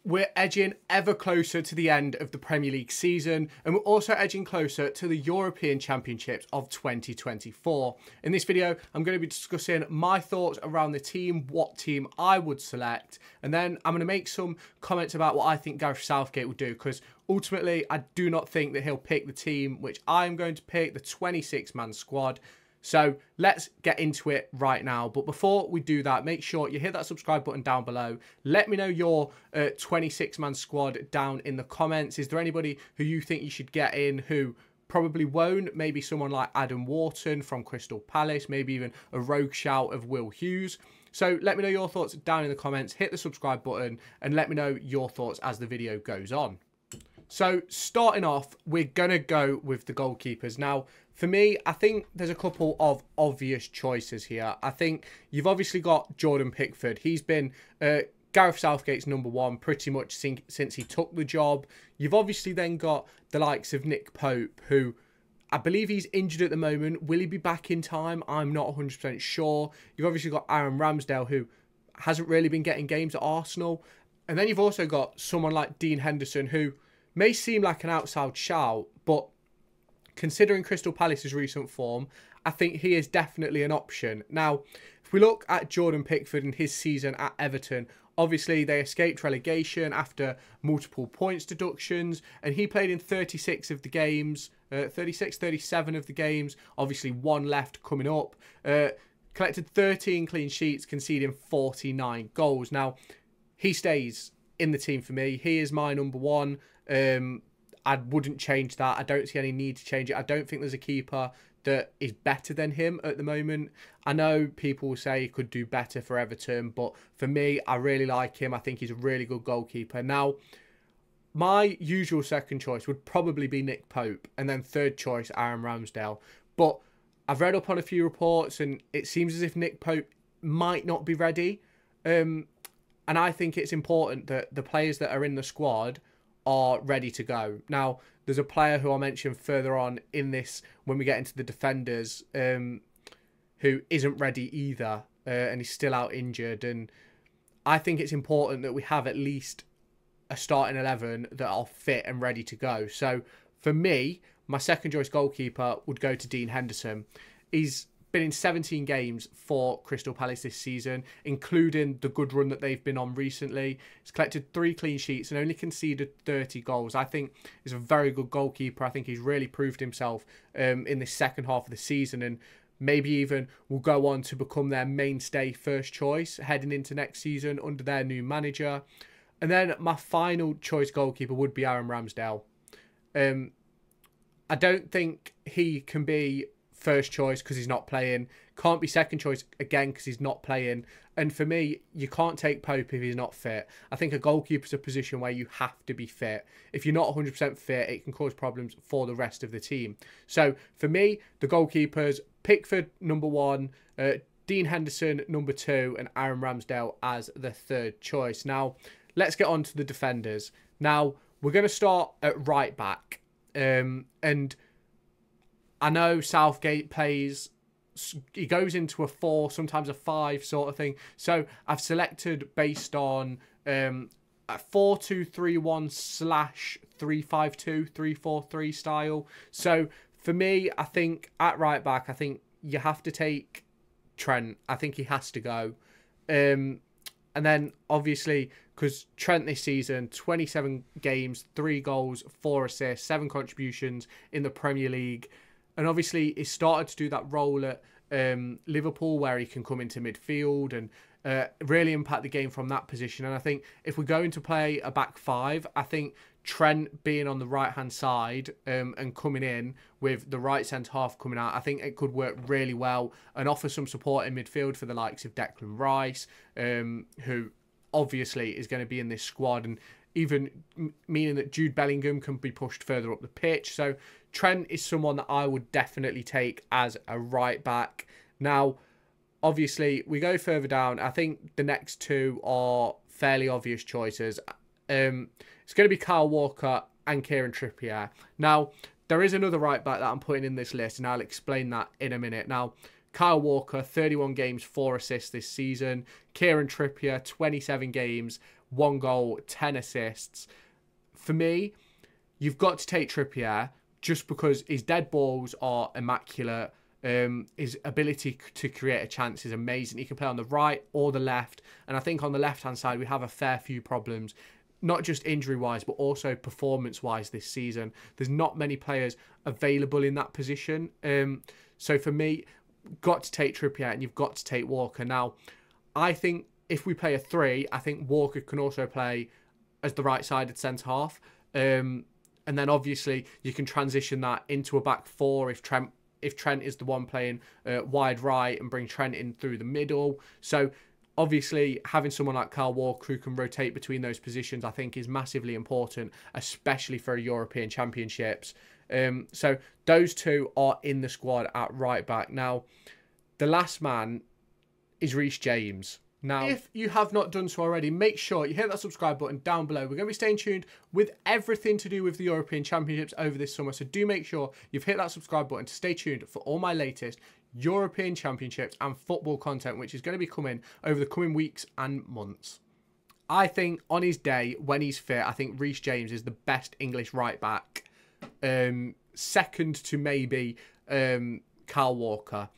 We're edging ever closer to the end of the Premier League season, and we're also edging closer to the European Championships of 2024. In this video, I'm going to be discussing my thoughts around the team, what team I would select, and then I'm going to make some comments about what I think Gareth Southgate will do, because ultimately, I do not think that he'll pick the team which I'm going to pick, the 26-man squad. So let's get into it right now. But before we do that, make sure you hit that subscribe button down below. Let me know your 26-man squad down in the comments. Is there anybody who you think you should get in who probably won't? Maybe someone like Adam Wharton from Crystal Palace, maybe even a rogue shout of Will Hughes. So let me know your thoughts down in the comments. Hit the subscribe button and let me know your thoughts as the video goes on. So starting off, we're going to go with the goalkeepers. Now, for me, I think there's a couple of obvious choices here. I think you've obviously got Jordan Pickford. He's been Gareth Southgate's #1 pretty much since he took the job. You've obviously then got the likes of Nick Pope, who I believe he's injured at the moment. Will he be back in time? I'm not 100% sure. You've obviously got Aaron Ramsdale, who hasn't really been getting games at Arsenal. And then you've also got someone like Dean Henderson, who may seem like an outside shout, but considering Crystal Palace's recent form, I think he is definitely an option. Now, if we look at Jordan Pickford and his season at Everton, obviously they escaped relegation after multiple points deductions, and he played in 36 of the games, 37 of the games, obviously one left coming up, collected 13 clean sheets, conceding 49 goals. Now, he stays in the team for me. He is my #1. I wouldn't change that. I don't see any need to change it. I don't think there's a keeper that is better than him at the moment. I know people will say he could do better for Everton, but for me, I really like him. I think he's a really good goalkeeper. Now, my usual second choice would probably be Nick Pope, and then third choice, Aaron Ramsdale. But I've read up on a few reports, and it seems as if Nick Pope might not be ready. And I think it's important that the players that are in the squad are ready to go. Now, there's a player who I'll mention further on in this when we get into the defenders who isn't ready either, and he's still out injured. And I think it's important that we have at least a starting 11 that are fit and ready to go. So for me, my second choice goalkeeper would go to Dean Henderson. He's been in 17 games for Crystal Palace this season, including the good run that they've been on recently. He's collected 3 clean sheets and only conceded 30 goals. I think he's a very good goalkeeper. I think he's really proved himself in the second half of the season, and maybe even will go on to become their mainstay first choice heading into next season under their new manager. And then my final choice goalkeeper would be Aaron Ramsdale. I don't think he can be first choice because he's not playing. Can't be second choice again because he's not playing. And for me, you can't take Pope if he's not fit. I think a goalkeeper's a position where you have to be fit. If you're not 100% fit, it can cause problems for the rest of the team. So for me, the goalkeepers, Pickford #1, Dean Henderson #2, and Aaron Ramsdale as the third choice. Now, let's get on to the defenders. Now, we're going to start at right back. And I know Southgate he goes into a 4, sometimes a 5 sort of thing. So I've selected based on a 4-2-3-1/3-5-2, 3-4-3 style. So for me, I think at right back, I think you have to take Trent. I think he has to go. And then obviously, because Trent this season, 27 games, 3 goals, 4 assists, 7 contributions in the Premier League. And obviously, he started to do that role at Liverpool where he can come into midfield and really impact the game from that position. And I think if we're going to play a back 5, I think Trent being on the right-hand side and coming in with the right centre-half coming out, I think it could work really well and offer some support in midfield for the likes of Declan Rice, who obviously is going to be in this squad, and even meaning that Jude Bellingham can be pushed further up the pitch. So Trent is someone that I would definitely take as a right back. Now, obviously, we go further down. I think the next 2 are fairly obvious choices. It's going to be Kyle Walker and Kieran Trippier. Now, there is another right back that I'm putting in this list, and I'll explain that in a minute. Now, Kyle Walker, 31 games, 4 assists this season. Kieran Trippier, 27 games, 1 goal, 10 assists. For me, you've got to take Trippier just because his dead balls are immaculate. His ability to create a chance is amazing. He can play on the right or the left. And I think on the left-hand side, we have a fair few problems, not just injury-wise, but also performance-wise this season. There's not many players available in that position. So for me, got to take Trippier and you've got to take Walker. Now, I think if we play a 3, I think Walker can also play as the right-sided centre-half. And then obviously you can transition that into a back 4 if Trent is the one playing wide right and bring Trent in through the middle. So obviously having someone like Kyle Walker who can rotate between those positions I think is massively important, especially for European Championships. So those 2 are in the squad at right back. Now, the last man is Reece James. Now, if you have not done so already, make sure you hit that subscribe button down below. We're going to be staying tuned with everything to do with the European Championships over this summer. So do make sure you've hit that subscribe button to stay tuned for all my latest European Championships and football content, which is going to be coming over the coming weeks and months. I think on his day, when he's fit, I think Reece James is the best English right back. Second to maybe Kyle Walker.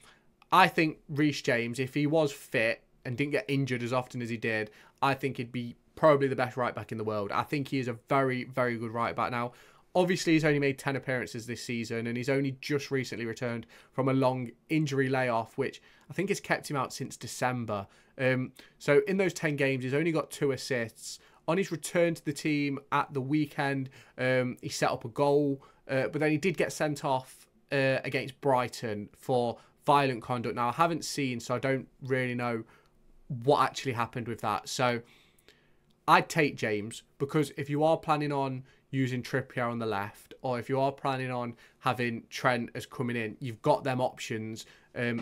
I think Reece James, if he was fit and didn't get injured as often as he did, I think he'd be probably the best right back in the world. I think he is a very, very good right back. Now, obviously, he's only made 10 appearances this season, and he's only just recently returned from a long injury layoff, which I think has kept him out since December. So in those 10 games, he's only got 2 assists. On his return to the team at the weekend, he set up a goal, but then he did get sent off against Brighton for violent conduct. Now, I haven't seen, so I don't really know what actually happened with that. So I'd take James, because if you are planning on using Trippier on the left, or if you are planning on having Trent as coming in, you've got them options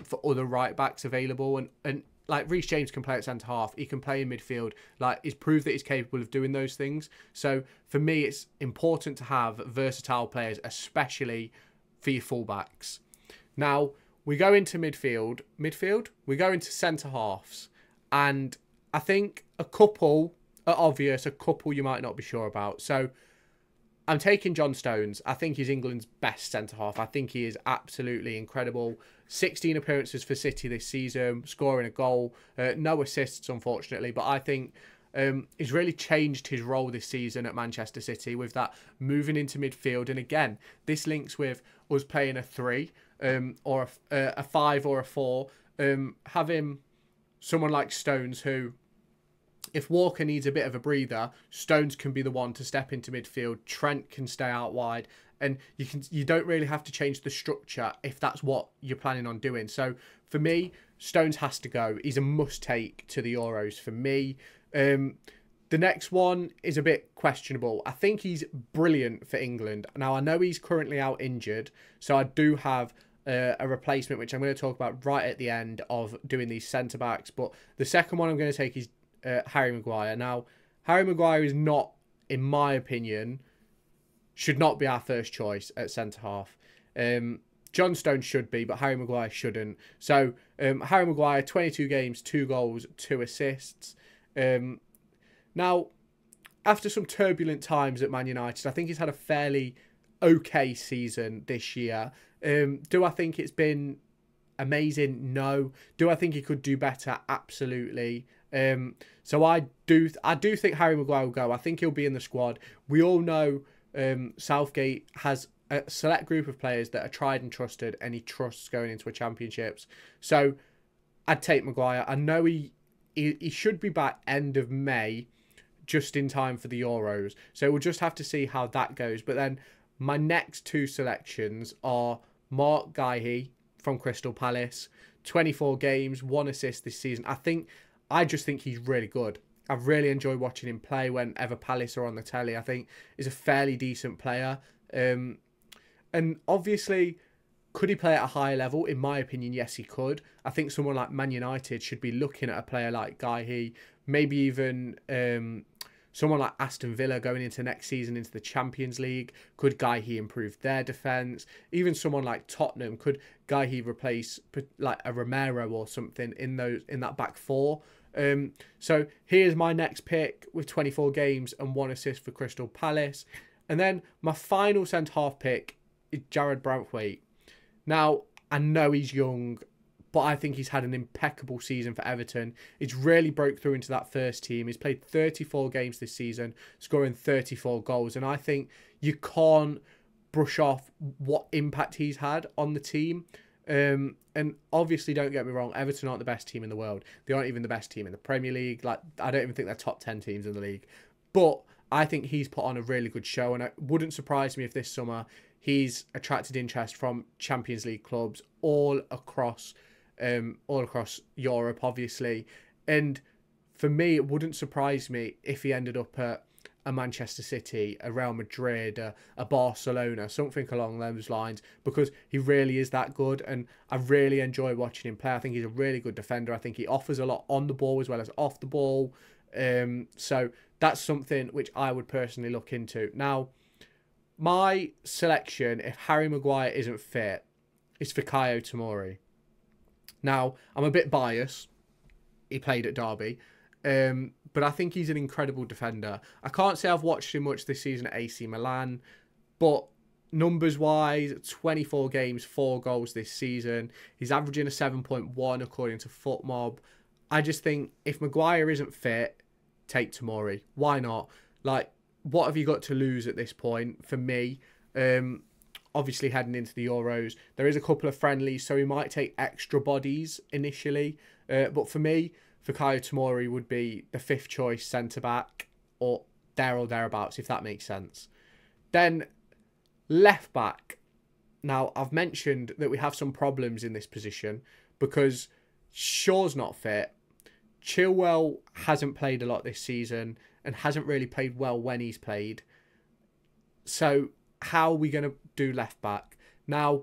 for other right backs available. And like Reece James can play at centre half, he can play in midfield. Like, he's proved that he's capable of doing those things. So for me, it's important to have versatile players, especially for your fullbacks. Now we go into midfield. We go into centre halves. And I think a couple are obvious, a couple you might not be sure about. So I'm taking John Stones. I think he's England's best centre-half. I think he is absolutely incredible. 16 appearances for City this season, scoring a goal. No assists, unfortunately. But I think he's really changed his role this season at Manchester City with that moving into midfield. And again, this links with us playing a 3 or a 5 or a 4. Having someone like Stones who, if Walker needs a bit of a breather, Stones can be the one to step into midfield. Trent can stay out wide, and you don't really have to change the structure if that's what you're planning on doing. So for me, Stones has to go. He's a must-take to the Euros for me. The next one is a bit questionable. I think he's brilliant for England. Now, I know he's currently out injured, so I do have a replacement, which I'm going to talk about right at the end of doing these centre-backs. But the second one I'm going to take is Harry Maguire. Now, Harry Maguire is not, in my opinion, should not be our first choice at centre-half. John Stones should be, but Harry Maguire shouldn't. So, Harry Maguire, 22 games, 2 goals, 2 assists. Now, after some turbulent times at Man United, I think he's had a fairly okay season this year. Do I think it's been amazing? No. Do I think he could do better? Absolutely. So I do think Harry Maguire will go. I think he'll be in the squad. We all know Southgate has a select group of players that are tried and trusted, and he trusts going into a championships. So I'd take Maguire. I know he should be back end of May, just in time for the Euros. So we'll just have to see how that goes. But then my next 2 selections are Mark Guéhi from Crystal Palace. 24 games, 1 assist this season. I just think he's really good. I really enjoy watching him play whenever Palace are on the telly. I think he's a fairly decent player. And obviously, could he play at a higher level? In my opinion, yes, he could. I think someone like Man United should be looking at a player like Guéhi. Maybe even someone like Aston Villa going into next season into the Champions League. Could Guéhi improve their defence? Even someone like Tottenham. Could Guéhi replace like a Romero or something in that back 4? So here's my next pick with 24 games and 1 assist for Crystal Palace. And then my final centre-half pick is Jared Branthwaite. Now, I know he's young, but I think he's had an impeccable season for Everton. He's really broke through into that first team. He's played 34 games this season, scoring 34 goals. And I think you can't brush off what impact he's had on the team. And obviously, don't get me wrong, Everton aren't the best team in the world. They aren't even the best team in the Premier League. Like, I don't even think they're top 10 teams in the league. But I think he's put on a really good show, and it wouldn't surprise me if this summer he's attracted interest from Champions League clubs all across Europe, obviously. And for me, it wouldn't surprise me if he ended up at a Manchester City, a Real Madrid, a Barcelona, something along those lines, because he really is that good, and I really enjoy watching him play. I think he's a really good defender. I think he offers a lot on the ball as well as off the ball. So that's something which I would personally look into. Now, my selection, if Harry Maguire isn't fit, is Fikayo Tomori. Now, I'm a bit biased. He played at Derby. But I think he's an incredible defender. I can't say I've watched him much this season at AC Milan, but numbers-wise, 24 games, 4 goals this season. He's averaging a 7.1 according to FootMob. I just think if Maguire isn't fit, take Tomori. Why not? Like, what have you got to lose at this point? For me, obviously heading into the Euros, there is a couple of friendlies, so he might take extra bodies initially. But for me, Fikayo Tomori would be the 5th choice centre-back, or thereabouts, if that makes sense. Then, left-back. Now, I've mentioned that we have some problems in this position because Shaw's not fit. Chilwell hasn't played a lot this season and hasn't really played well when he's played. So, how are we going to do left-back? Now,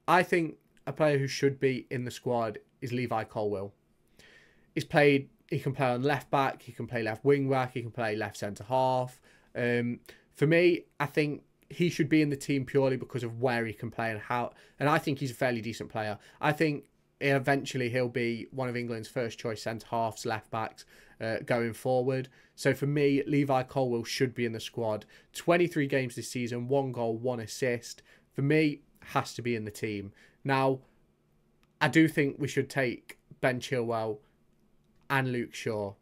I think a player who should be in the squad is Levi Colwill. He can play on left back, he can play left wing back, he can play left centre half. For me, I think he should be in the team purely because of where he can play and how. And I think he's a fairly decent player. I think eventually he'll be one of England's first choice centre halves, left backs going forward. So for me, Levi Colwill should be in the squad. 23 games this season, 1 goal, 1 assist. For me, has to be in the team. Now, I do think we should take Ben Chilwell and Luke Shaw.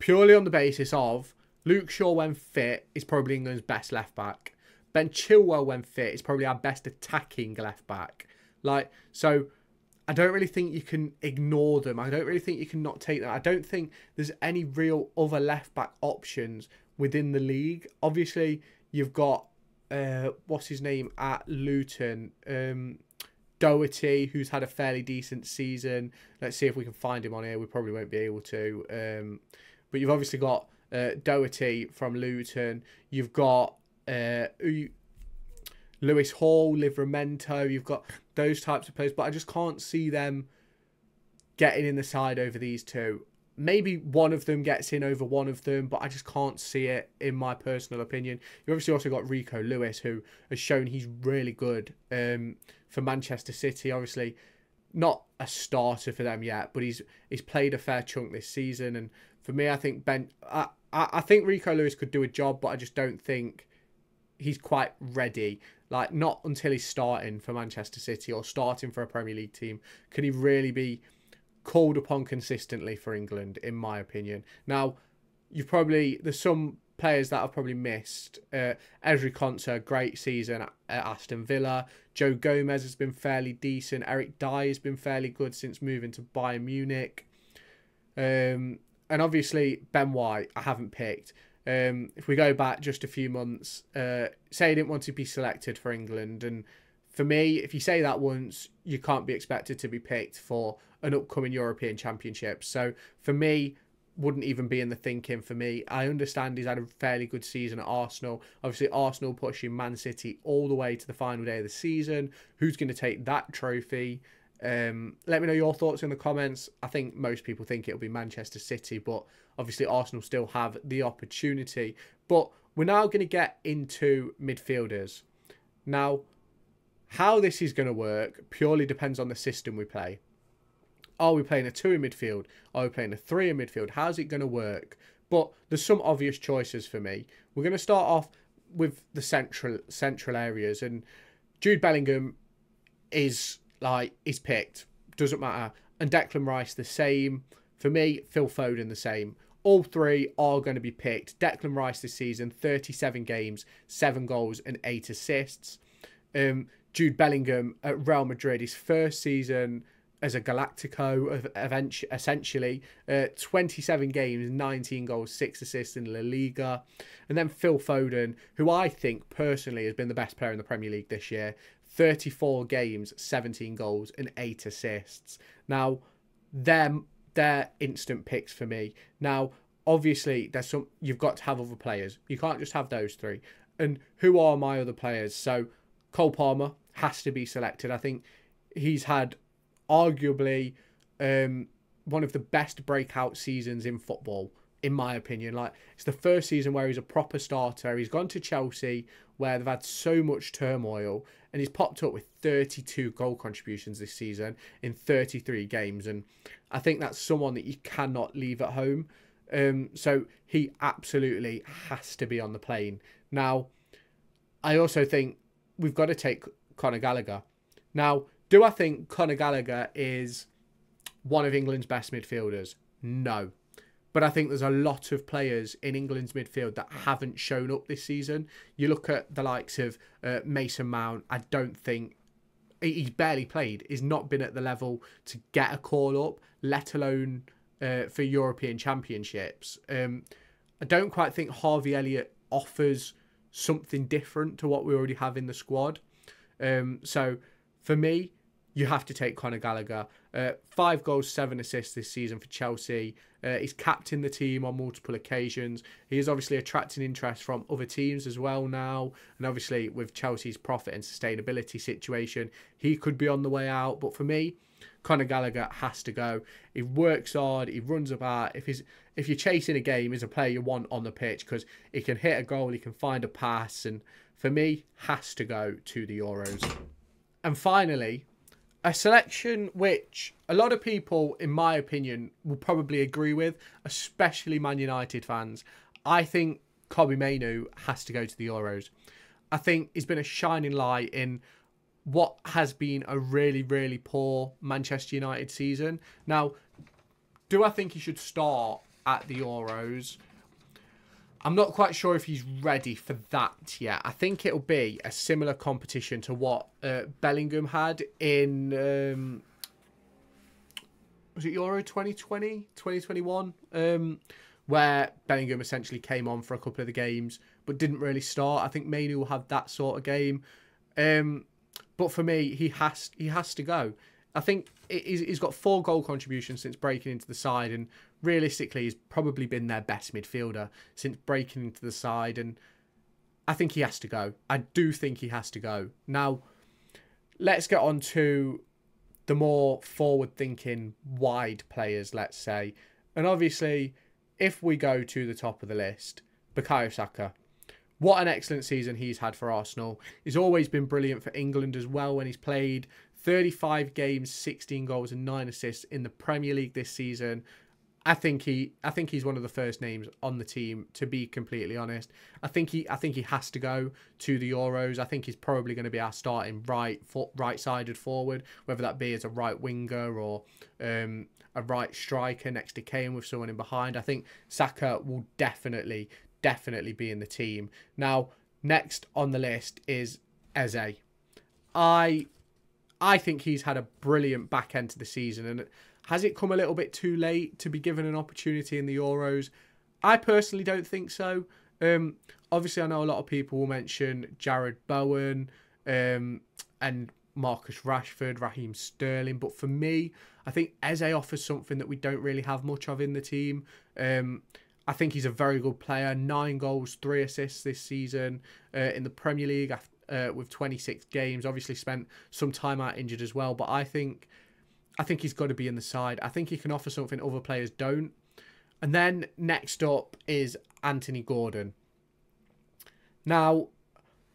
Purely on the basis of Luke Shaw, when fit, is probably England's best left back. Ben Chilwell, when fit, is probably our best attacking left back. So I don't really think you can ignore them. I don't really think you can not take them. I don't think there's any real other left back options within the league. Obviously, you've got what's his name at Luton, Doherty, who's had a fairly decent season. Let's see if we can find him on here. We probably won't be able to. But you've obviously got Doherty from Luton. You've got Lewis Hall, Livramento. You've got those types of players. But I just can't see them getting in the side over these two. Maybe one of them gets in over one of them, but I just can't see it in my personal opinion. You've obviously also got Rico Lewis, who has shown he's really good for Manchester City. Obviously, not a starter for them yet, but he's played a fair chunk this season. And for me, I think I think Rico Lewis could do a job, but I just don't think he's quite ready. Like, not until he's starting for Manchester City or starting for a Premier League team can he really be called upon consistently for England, in my opinion. Now, there's some players that I've probably missed. Ezri Konsa, great season at Aston Villa. Joe Gomez has been fairly decent. Eric Dyer has been fairly good since moving to Bayern Munich. And obviously, Ben White, I haven't picked. If we go back just a few months, say he didn't want to be selected for England. And for me, if you say that once, you can't be expected to be picked for an upcoming European Championship. So for me, wouldn't even be in the thinking for me. I understand he's had a fairly good season at Arsenal. Obviously, Arsenal pushing Man City all the way to the final day of the season. Who's going to take that trophy? Let me know your thoughts in the comments. I think most people think it'll be Manchester City, but obviously Arsenal still have the opportunity. But we're now going to get into midfielders. Now, how this is going to work purely depends on the system we play. Are we playing a 2 in midfield? Are we playing a 3 in midfield? How's it going to work? But there's some obvious choices for me. We're going to start off with the central areas, and Jude Bellingham is picked. Doesn't matter. And Declan Rice the same. For me, Phil Foden the same. All three are going to be picked. Declan Rice this season, 37 games, 7 goals and 8 assists. Jude Bellingham at Real Madrid, his first season as a Galactico, essentially. 27 games, 19 goals, 6 assists in La Liga. And then Phil Foden, who I think personally has been the best player in the Premier League this year. 34 games, 17 goals and 8 assists. Now, they're instant picks for me. Now, obviously, you've got to have other players. You can't just have those three. And who are my other players? So, Cole Palmer has to be selected. I think he's had arguably one of the best breakout seasons in football, in my opinion. Like, it's the first season where he's a proper starter. He's gone to Chelsea, where they've had so much turmoil, and he's popped up with 32 goal contributions this season in 33 games. And I think that's someone that you cannot leave at home. So he absolutely has to be on the plane. Now, I also think we've got to take Conor Gallagher. Now, do I think Conor Gallagher is one of England's best midfielders? No. But I think there's a lot of players in England's midfield that haven't shown up this season. You look at the likes of Mason Mount. I don't think... He's barely played. He's not been at the level to get a call up, let alone for European Championships. I don't quite think Harvey Elliott offers something different to what we already have in the squad. So, for me, you have to take Conor Gallagher. 5 goals, 7 assists this season for Chelsea. He's captained the team on multiple occasions. He is obviously attracting interest from other teams as well now. And obviously with Chelsea's profit and sustainability situation, he could be on the way out. But for me, Conor Gallagher has to go. He works hard. He runs about. If you're chasing a game, he's a player you want on the pitch because he can hit a goal, he can find a pass. And for me, has to go to the Euros. And finally, a selection which a lot of people, in my opinion, will probably agree with, especially Man United fans. I think Kobbie Mainoo has to go to the Euros. I think he's been a shining light in what has been a really, really poor Manchester United season. Now, do I think he should start at the Euros? I'm not quite sure if he's ready for that yet. I think it'll be a similar competition to what Bellingham had in... was it Euro 2020? 2021? Where Bellingham essentially came on for a couple of the games, but didn't really start. I think Mainoo will have that sort of game. But for me, he has to go. I think he's got 4 goal contributions since breaking into the side, and realistically, he's probably been their best midfielder since breaking into the side, and I think he has to go. I do think he has to go. Now, let's get on to the more forward-thinking, wide players, let's say. And obviously, if we go to the top of the list, Bukayo Saka. What an excellent season he's had for Arsenal. He's always been brilliant for England as well when he's played. 35 games, 16 goals and 9 assists in the Premier League this season. I think he's one of the first names on the team, to be completely honest. I think he has to go to the Euros. I think he's probably going to be our starting right-sided forward, whether that be as a right winger or a right striker next to Kane with someone in behind. I think Saka will definitely be in the team. Now, next on the list is Eze. I think he's had a brilliant back end to the season, and has it come a little bit too late to be given an opportunity in the Euros? I personally don't think so. Obviously, I know a lot of people will mention Jared Bowen and Marcus Rashford, Raheem Sterling, but for me, I think Eze offers something that we don't really have much of in the team. I think he's a very good player. 9 goals, 3 assists this season in the Premier League with 26 games. Obviously spent some time out injured as well. But I think he's got to be in the side. I think he can offer something other players don't. And then next up is Anthony Gordon. Now,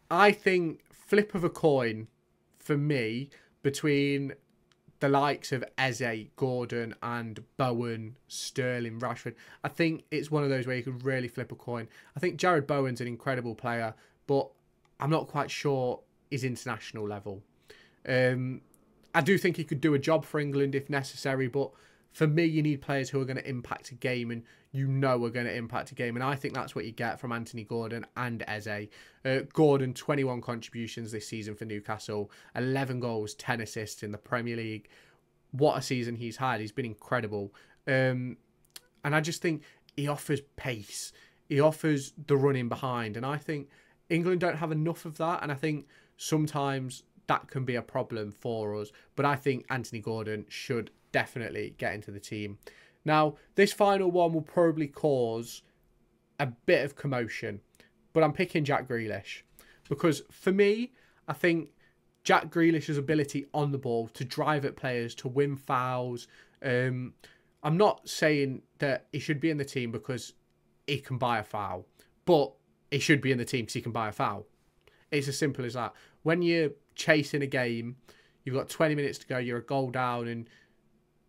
I think flip of a coin for me between the likes of Eze, Gordon and Bowen, Sterling, Rashford, I think it's one of those where you could really flip a coin. I think Jared Bowen's an incredible player, but I'm not quite sure his international level. I do think he could do a job for England if necessary, but for me, you need players who are going to impact a game and you know are going to impact a game. And I think that's what you get from Anthony Gordon and Eze. Gordon, 21 contributions this season for Newcastle, 11 goals, 10 assists in the Premier League. What a season he's had. He's been incredible. And I just think he offers pace. He offers the running behind. And I think England don't have enough of that. And I think sometimes that can be a problem for us. But I think Anthony Gordon should definitely get into the team. Now, this final one will probably cause a bit of commotion, but I'm picking Jack Grealish because for me, I think Jack Grealish's ability on the ball to drive at players, to win fouls. I'm not saying that he should be in the team because he can buy a foul, but he should be in the team because he can buy a foul. It's as simple as that. When you're chasing a game, you've got 20 minutes to go, you're a goal down, and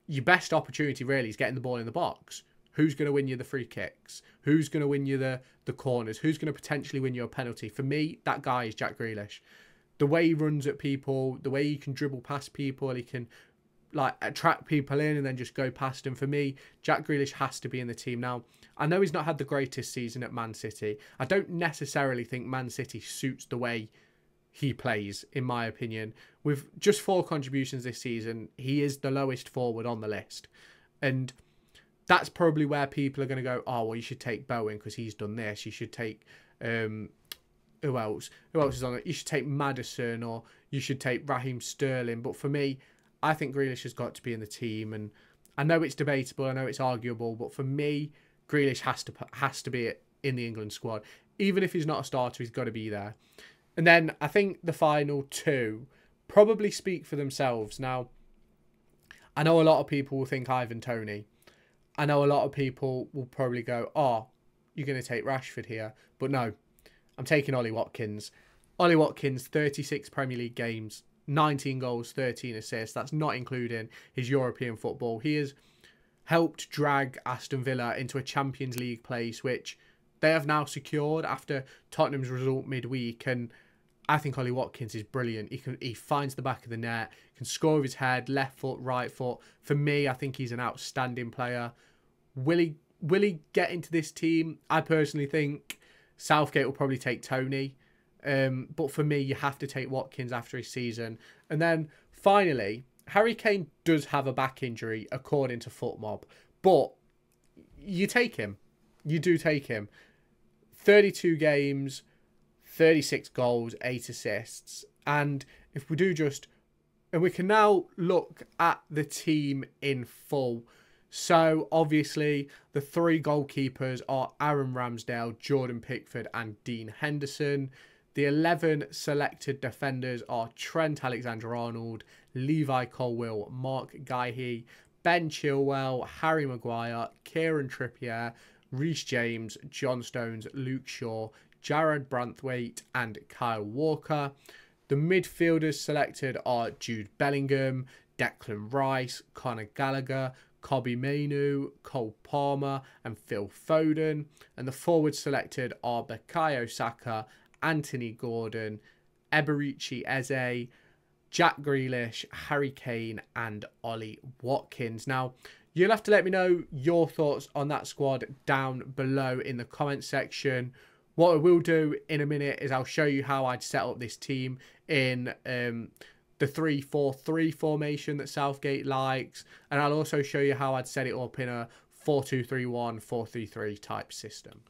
your best opportunity really is getting the ball in the box. Who's going to win you the free kicks? Who's going to win you the corners? Who's going to potentially win you a penalty? For me, that guy is Jack Grealish. The way he runs at people, the way he can dribble past people, he can like attract people in and then just go past them. For me, Jack Grealish has to be in the team. Now, I know he's not had the greatest season at Man City. I don't necessarily think Man City suits the way he plays, in my opinion. With just 4 contributions this season, he is the lowest forward on the list. And that's probably where people are going to go, oh, well, you should take Bowen because he's done this. You should take, who else? Who else is on it? You should take Maddison or you should take Raheem Sterling. But for me, I think Grealish has got to be in the team. And I know it's debatable. I know it's arguable. But for me, Grealish has to be in the England squad. Even if he's not a starter, he's got to be there. And then I think the final 2 probably speak for themselves. Now, I know a lot of people will think Ivan Toney. I know a lot of people will probably go, oh, you're going to take Rashford here. But no, I'm taking Ollie Watkins. Ollie Watkins, 36 Premier League games, 19 goals, 13 assists. That's not including his European football. He has helped drag Aston Villa into a Champions League place, which they have now secured after Tottenham's result midweek. And I think Ollie Watkins is brilliant. He finds the back of the net, can score with his head, left foot, right foot. For me, I think he's an outstanding player. Will he get into this team? I personally think Southgate will probably take Toney. But for me, you have to take Watkins after his season. And then finally, Harry Kane does have a back injury, according to FootMob. But you take him. You do take him. 32 games, 36 goals, 8 assists. And if we do and we can now look at the team in full. So obviously the 3 goalkeepers are Aaron Ramsdale, Jordan Pickford and Dean Henderson. The 11 selected defenders are Trent Alexander-Arnold, Levi Colwill, Mark Guéhi, Ben Chilwell, Harry Maguire, Kieran Trippier, Reece James, John Stones, Luke Shaw, Jared Branthwaite and Kyle Walker. The midfielders selected are Jude Bellingham, Declan Rice, Conor Gallagher, Kobbie Mainoo, Cole Palmer and Phil Foden. And the forwards selected are Bukayo Saka, Anthony Gordon, Eberechi Eze, Jack Grealish, Harry Kane and Ollie Watkins. Now, you'll have to let me know your thoughts on that squad down below in the comment section. What I will do in a minute is I'll show you how I'd set up this team in the 3-4-3 formation that Southgate likes. And I'll also show you how I'd set it up in a 4-2-3-1, 4-3-3 type system.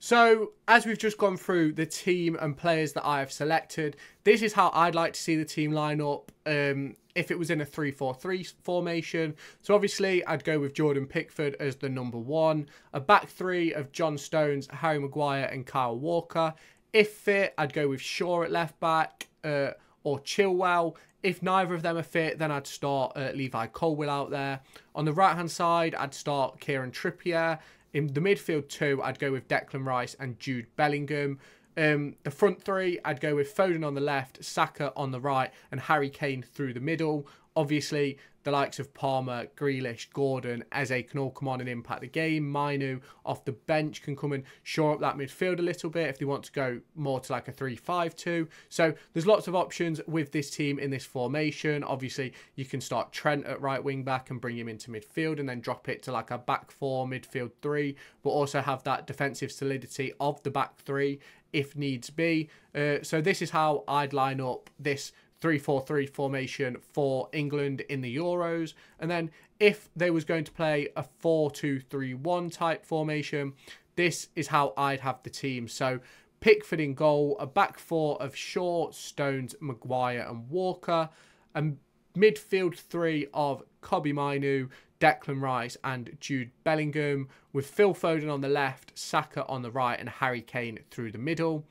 So, as we've just gone through the team and players that I have selected, this is how I'd like to see the team line up if it was in a 3-4-3 formation. So, obviously, I'd go with Jordan Pickford as the number 1. A back 3 of John Stones, Harry Maguire and Kyle Walker. If fit, I'd go with Shaw at left back or Chilwell. If neither of them are fit, then I'd start Levi Colwill out there. On the right-hand side, I'd start Kieran Trippier. In the midfield 2, I'd go with Declan Rice and Jude Bellingham. The front 3, I'd go with Foden on the left, Saka on the right, and Harry Kane through the middle. Obviously, the likes of Palmer, Grealish, Gordon, Eze can all come on and impact the game. Mainoo off the bench can come and shore up that midfield a little bit if they want to go more to like a 3-5-2. So there's lots of options with this team in this formation. Obviously, you can start Trent at right wing back and bring him into midfield and then drop it to like a back four, midfield three, but also have that defensive solidity of the back three if needs be. So this is how I'd line up this 3-4-3 formation for England in the Euros. And then if they was going to play a 4-2-3-1 type formation, this is how I'd have the team. So Pickford in goal, a back four of Shaw, Stones, Maguire and Walker, and midfield three of Kobbie Mainoo, Declan Rice and Jude Bellingham, with Phil Foden on the left, Saka on the right and Harry Kane through the middle.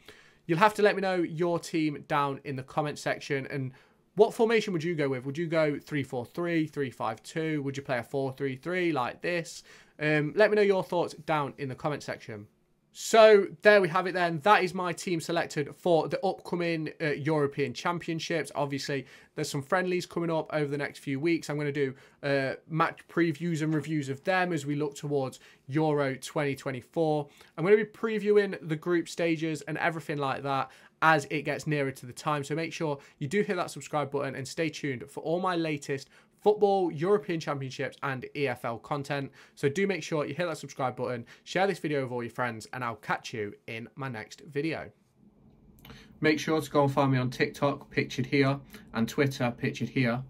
You'll have to let me know your team down in the comment section, and what formation would you go with? Would you go 3-4-3, 3-5-2? Would you play a 4-3-3 like this? Let me know your thoughts down in the comment section. So there we have it then. That is my team selected for the upcoming European Championships. Obviously, there's some friendlies coming up over the next few weeks. I'm going to do match previews and reviews of them as we look towards Euro 2024. I'm going to be previewing the group stages and everything like that as it gets nearer to the time. So make sure you do hit that subscribe button and stay tuned for all my latest football, European Championships and EFL content. So do make sure you hit that subscribe button, share this video with all your friends, and I'll catch you in my next video. Make sure to go and find me on TikTok, pictured here, and Twitter, pictured here.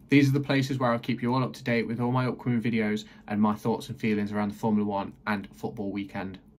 These are the places where I'll keep you all up to date with all my upcoming videos and my thoughts and feelings around the Formula 1 and football weekend.